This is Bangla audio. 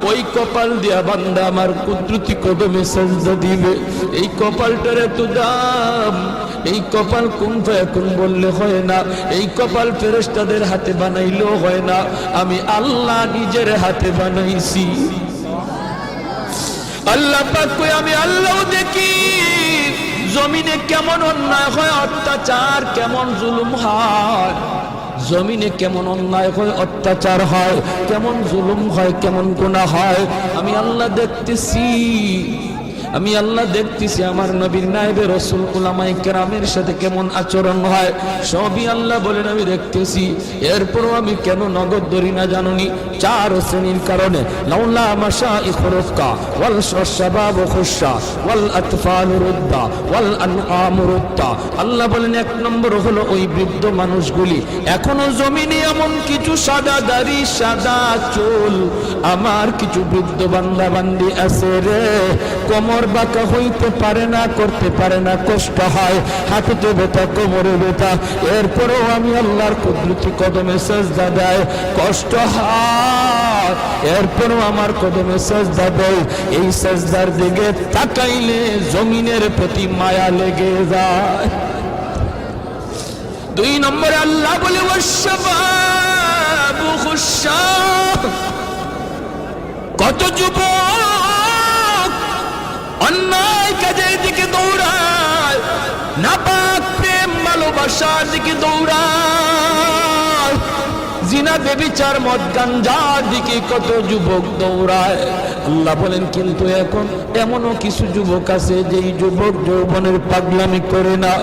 ওই কপাল দিয়া বান্দা আমার কুদরতি কদমে সাজদা দিবে। এই কপালটার এত দাম, এই কপাল কুন ফায়াকুন বললে হয় না, এই কপাল ফেরেশতাদের হাতে বানাইলেও হয় না, আমি আল্লাহ নিজের হাতে বানাইছি। আল্লাহ পাক কই আমি আল্লাহ দেখি জমিনে কেমন অন্যায় হয়, অত্যাচার কেমন জুলুম হয়, জমিনে কেমন অন্যায় হয়, অত্যাচার হয়, কেমন জুলুম হয়, কেমন গুনাহ হয়, আমি আল্লাহ দেখতেছি। আমি আল্লাহ দেখতেছি আমার নবীর নায়েবে রাসূল উলামায়ে কেরামের সাথে কেমন আচরণ হয়, সবই আল্লাহ বলেন আমি দেখতেছি। এরপরও আমি কেন নগদ ধরি না জানুনি? চার শ্রেণীর কারণে। লাউলা মাশাইখ রুফকা ওয়াল শাবাব খুশা ওয়াল আতফাল রুদ্দা ওয়াল আনআম রুদ্দা। আল্লাহ বলেন এক নম্বর হলো ওই বৃদ্ধ মানুষগুলি, এখনো জমিনে এমন কিছু সাদা দাড়ি সাদা চুল আমার কিছু বৃদ্ধ বান্দা বান্দি আছে রে, কোমর বাঁকা হইতে পারে না, করতে পারে না, কষ্ট হয়, হাঁটুতে ব্যথা, কোমরে ব্যথা, এরপরেও আমি আল্লাহর কুদরতি কদমে সাজদা দেয়, কষ্ট হয়, এরপরেও আমার কদমে সাজদা দেয়। এই সাজদার দিকে তাকাইলে জমিনের প্রতি মায়া লেগে যায়। দুই নম্বরে আল্লাহ বলে ওয়াশশাবাবু খুশশা, কত যুবক অন্যায় কাজের দিকে দৌড়ায়, নাপাক প্রেম ভালোবাসার দিকে দৌড়ায়, জিনা ব্যভিচার মদ গাঞ্জার দিকে কত যুবক দৌড়ায়। আল্লাহ বলেন কিন্তু এখন এমনও কিছু যুবক আছে যেই যুবক যৌবনের পাগলামি করে না।